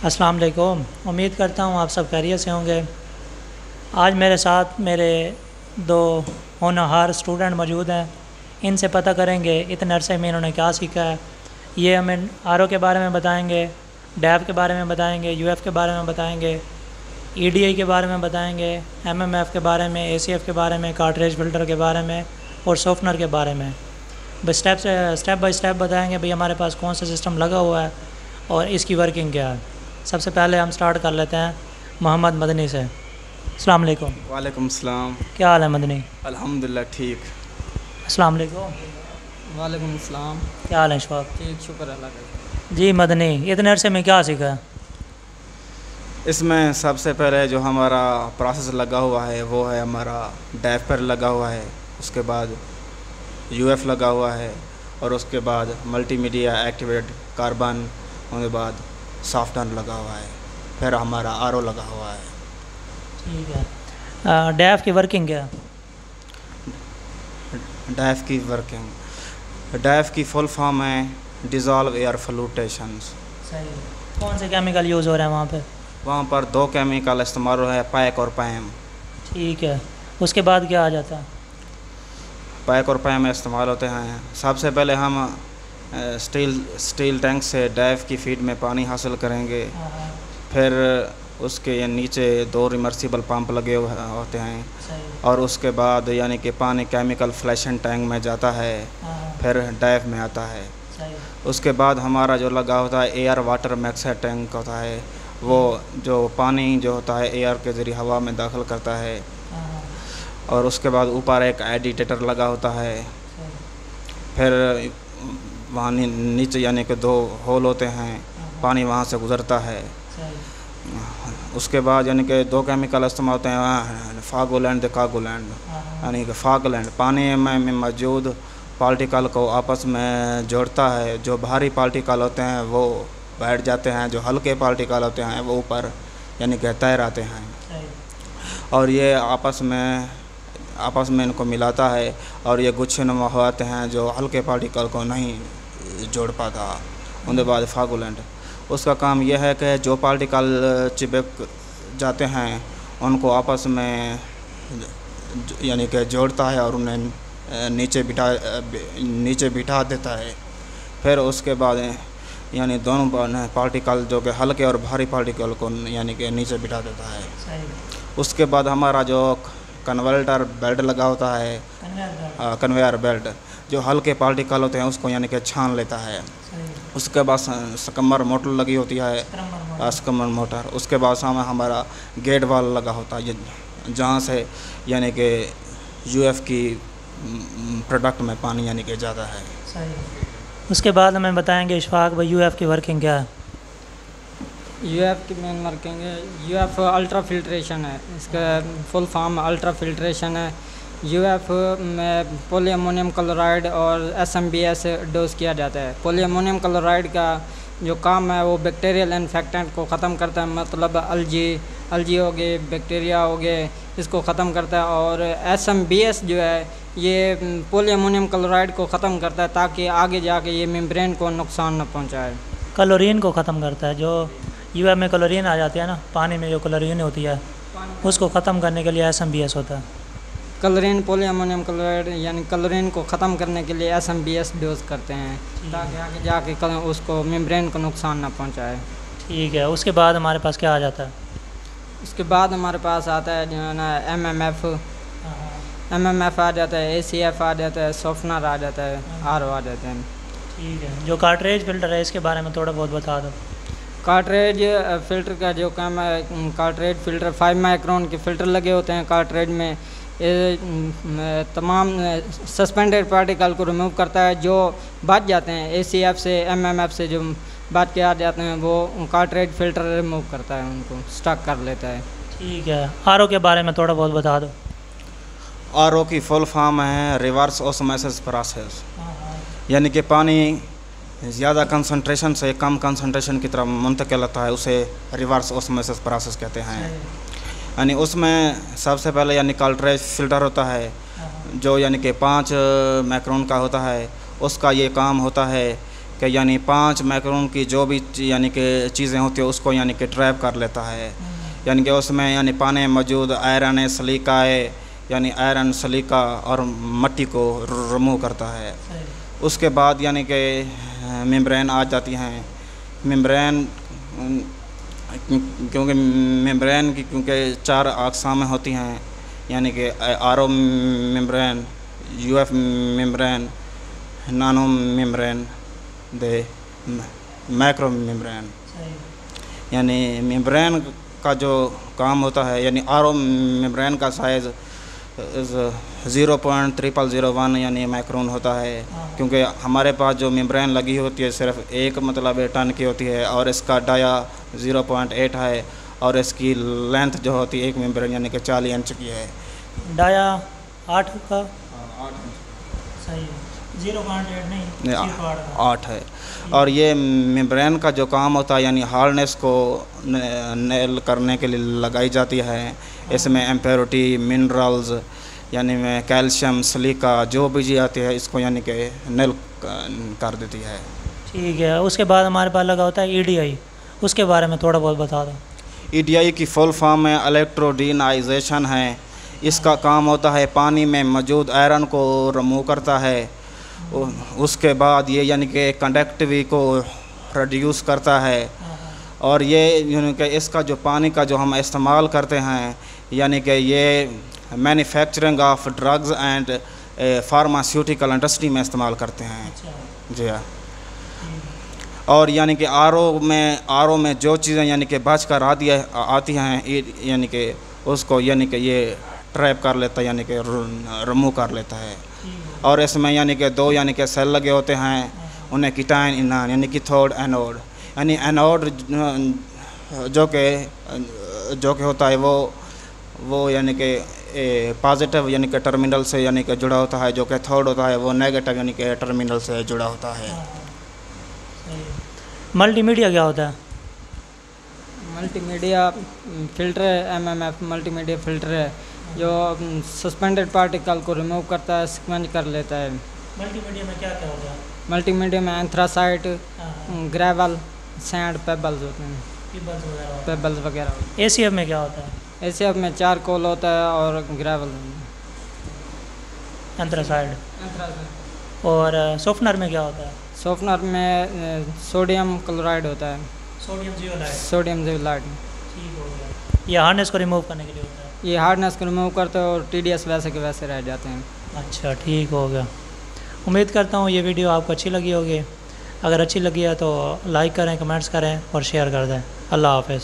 अस्सलाम वालेकुम। उम्मीद करता हूँ आप सब खैरियत से होंगे। आज मेरे साथ मेरे दो होनहार स्टूडेंट मौजूद हैं। इनसे पता करेंगे इतने अरसे में इन्होंने क्या सीखा है। ये हमें आरओ के बारे में बताएंगे, डैब के बारे में बताएंगे, यूएफ के बारे में बताएंगे, ईडीआई के बारे में बताएंगे, एमएमएफ के बारे में, एसीएफ के बारे में, कार्ट्रिज फिल्टर के बारे में और सॉफ्टनर के बारे में। बस स्टेप बाय स्टेप बताएंगे भाई हमारे पास कौन सा सिस्टम लगा हुआ है और इसकी वर्किंग क्या है। सबसे पहले हम स्टार्ट कर लेते हैं मोहम्मद मदनी से। अस्सलाम वालेकुम। वालेकुम सलाम। क्या हाल है मदनी? अल्हम्दुलिल्लाह ठीक। अस्सलाम वालेकुम। वालेकुम सलाम। क्या हाल है इशफाक? ठीक, शुक्र अल्लाह का। जी मदनी, इतने अरसे में क्या सीखा है? इसमें सबसे पहले जो हमारा प्रोसेस लगा हुआ है वो है हमारा डैफ पर लगा हुआ है, उसके बाद यूएफ लगा हुआ है और उसके बाद मल्टीमीडिया एक्टिवेट कार्बन, उसके बाद सॉफ्टनर लगा हुआ है, फिर हमारा आरओ लगा हुआ है। ठीक है। डैफ की वर्किंग क्या है? डैफ की फुल फॉर्म है डिज़ोल्व एयर फ्लूटेशंस। सही। कौन से केमिकल यूज़ हो रहे हैं वहाँ पे? वहाँ पर दो केमिकल इस्तेमाल हो रहे हैं, पैक और पैम। ठीक है। उसके बाद क्या आ जाता है? पैक और पैम इस्तेमाल होते हैं। सबसे पहले हम स्टील टैंक से डैफ की फीड में पानी हासिल करेंगे, फिर उसके नीचे दो रिमर्सिबल पंप लगे हुए होते हैं और उसके बाद यानी कि पानी केमिकल फ्लैशन टैंक में जाता है, फिर डैफ में आता है। उसके बाद हमारा जो लगा होता है एयर वाटर मिक्सर टैंक होता है, वो जो पानी जो होता है एयर के ज़रिए हवा में दाखिल करता है और उसके बाद ऊपर एक एडिटेटर लगा होता है, फिर वहाँ नीचे यानी कि दो होल होते हैं, पानी वहाँ से गुज़रता है। उसके बाद यानी कि दो केमिकल इस्तेमाल होते हैं, फागोलैंड देकागोलैंड, यानी कि फागलैंड पानी में मौजूद पार्टिकल को आपस में जोड़ता है। जो भारी पार्टिकल होते हैं वो बैठ जाते हैं, जो हल्के पार्टिकल होते हैं वो ऊपर यानी कि तैर आते हैं और ये आपस में इनको मिलाता है और ये गुच्छनुमा होते हैं जो हल्के पार्टिकल को नहीं जोड़ पाता। उसके बाद फागोलैंड, उसका काम यह है कि जो पार्टिकल चिपक जाते हैं उनको आपस में यानी कि जोड़ता है और उन्हें नीचे बिठा देता है। फिर उसके बाद यानी दोनों पार्टिकल जो कि हल्के और भारी पार्टिकल को यानी कि नीचे बिठा देता है। उसके बाद हमारा जो कन्वर्टर बेल्ट लगा होता है, कन्वेयर बेल्ट, जो हल्के पार्टिकल होते हैं उसको यानी कि छान लेता है। उसके बाद स्कमर मोटर लगी होती है, स्कमर मोटर। उसके बाद सामने हमारा गेट वाल लगा होता है जहाँ से यानी कि यूएफ की प्रोडक्ट में पानी यानी कि ज़्यादा है। उसके बाद हमें बताएंगे इशफाक भाई यूएफ की वर्किंग क्या है? यूएफ की मेन वर्किंग है, यूएफ अल्ट्रा फिल्ट्रेशन है, इसका फुल फॉर्म अल्ट्रा फिल्ट्रेशन है। यूएफ में पोलियमोनियम क्लोराइड और एसएमबीएस डोज किया जाता है। पोलियमोनियम क्लोराइड का जो काम है वो बैक्टीरियल इन्फेक्टेंट को ख़त्म करता है, मतलब अलजी हो गए, बैक्टीरिया हो गए, इसको ख़त्म करता है। और एसएमबीएस जो है ये पोलियमोनियम क्लोराइड को ख़त्म करता है ताकि आगे जाके ये मेम्ब्रेन को नुकसान न पहुँचाए। क्लोरीन को ख़त्म करता है। जो यूएफ में क्लोरीन आ जाती है ना, पानी में जो क्लोरीन होती है उसको ख़त्म करने के लिए एसएमबीएस होता है। क्लोरीन पोलियमोनियम क्लोराइड यानी क्लोरीन को ख़त्म करने के लिए एसएमबीएस डोज करते हैं ताकि आगे जाके उसको मेम्ब्रेन को नुकसान न पहुंचाए। ठीक है। उसके बाद हमारे पास क्या आ जाता है? उसके बाद हमारे पास आता है जो है ना एमएमएफ आ जाता है, एसीएफ आ जाता है, सॉफ्टनर आ जाता है, आरओ आ जाते हैं। ठीक है। जो कार्ट्रिज फिल्टर है इसके बारे में थोड़ा बहुत बता दो। कार्ट्रिज फ़िल्टर का जो काम है, कार्ट्रिज फ़िल्टर 5 माइक्रोन के फ़िल्टर लगे होते हैं कार्ट्रिज में। ये तमाम सस्पेंडेड पार्टिकल को रिमूव करता है जो बच जाते हैं एसीएफ से, एमएमएफ से जो बच के आ जाते हैं वो कार्ट्रिज फ़िल्टर रिमूव करता है, उनको स्टॉक कर लेता है। ठीक है। आरओ के बारे में थोड़ा बहुत बता दो। आरओ की फुल फॉर्म है रिवर्स ऑस्मोसिस प्रोसेस, यानी कि पानी ज़्यादा कंसंट्रेशन से कम कंसंट्रेशन की तरफ मुंतकिल होता है, उसे रिवर्स ऑस्मोसिस प्रोसेस कहते हैं। यानी उसमें सबसे पहले यानी कार्ट्रिज फ़िल्टर होता है जो यानी कि 5 माइक्रोन का होता है। उसका ये काम होता है कि यानी 5 माइक्रोन की जो भी यानी कि चीज़ें होती है उसको यानी कि ट्रैप कर लेता है। यानी कि उसमें यानी पानी में मौजूद आयरन है, सिलिका है, यानी आयरन, सिलिका और मट्टी को रिमूव करता है। उसके बाद यानी कि मेम्ब्रेन आ जाती हैं। मेम्ब्रेन क्योंकि मेम्ब्रेन की क्योंकि 4 अक़साम होती हैं, यानी कि आरो मेम्ब्रेन, यूएफ मेम्ब्रेन, नानो मेम्ब्रेन, दे मैक्रो मेम्ब्रेन। यानी मेम्ब्रेन का जो काम होता है, यानी आरो मेम्ब्रेन का साइज़ 0.0001 यानी माइक्रोन होता है, क्योंकि हमारे पास जो मेम्ब्रेन लगी होती है सिर्फ 1 मतलब टन की होती है और इसका डाया 0.8 है और इसकी लेंथ जो होती है एक मेम्ब्रेन यानी कि 40 इंच की है। डाया 8 का 8 सही है, 0.8 नहीं 8 है। और ये मेम्ब्रेन का जो काम होता है यानी हार्डनेस को नेल करने के लिए लगाई जाती है। इसमें एम्प्योरिटी, मिनरल्स यानी में कैल्शियम, सिलिका जो भी जी आती है इसको यानी कि नेल कर देती है। ठीक है। उसके बाद हमारे पास लगा होता है ईडीआई, उसके बारे में थोड़ा बहुत बता दो। ईडीआई की फुल फॉर्म में इलेक्ट्रोडीनाइजेशन है। इसका काम होता है पानी में मौजूद आयरन को रिमूव करता है। उसके बाद ये यानी कि कंडक्टिविटी को रिड्यूस करता है और ये यानी कि इसका जो पानी का जो हम इस्तेमाल करते हैं यानी कि ये manufacturing of drugs and pharmaceutical industry में इस्तेमाल करते हैं। जी हाँ। और यानी कि आर ओ में जो चीज़ें यानी कि बच कर आती हैं यानी कि उसको यानी कि ये ट्रैप कर लेता है, यानी कि रिमूव कर लेता है। और इसमें यानी कि 2 यानी कि सेल लगे होते हैं, उन्हें कीटाइन इनान यानी कि थर्ड एनोड, यानी एनोड जो कि होता है वो यानी कि पॉजिटिव यानी कि टर्मिनल से यानी कि जुड़ा होता है, जो कि थर्ड होता है वो नेगेटिव यानी कि टर्मिनल से जुड़ा होता है। मल्टीमीडिया क्या होता है? मल्टीमीडिया फ़िल्टर है, एमएमएफ मल्टीमीडिया फ़िल्टर है जो सस्पेंडेड पार्टिकल को रिमूव करता है, सिक्वेंस कर लेता है। मल्टीमीडिया में क्या क्या होता है? मल्टीमीडिया में एंथ्रासाइट, ग्रेवल, सैंड, पेबल्स होते हैं, पेबल्स वगैरह। एसीएफ में क्या होता है? एसीएफ में चारकोल होता है और ग्रेवल, एंथ्रासाइड। और सॉफ्टनर में क्या होता है? सॉफ्टनर में सोडियम क्लोराइड होता है, सोडियम जियोलाइड। ठीक हो गया। ये हार्डनेस को रिमूव करने के लिए होता है? ये हार्डनेस को रिमूव करते हैं और टीडीएस वैसे के वैसे रह जाते हैं। अच्छा, ठीक हो गया। उम्मीद करता हूँ ये वीडियो आपको अच्छी लगी होगी। अगर अच्छी लगी है तो लाइक करें, कमेंट्स करें और शेयर कर दें। अल्लाह हाफ़िज़।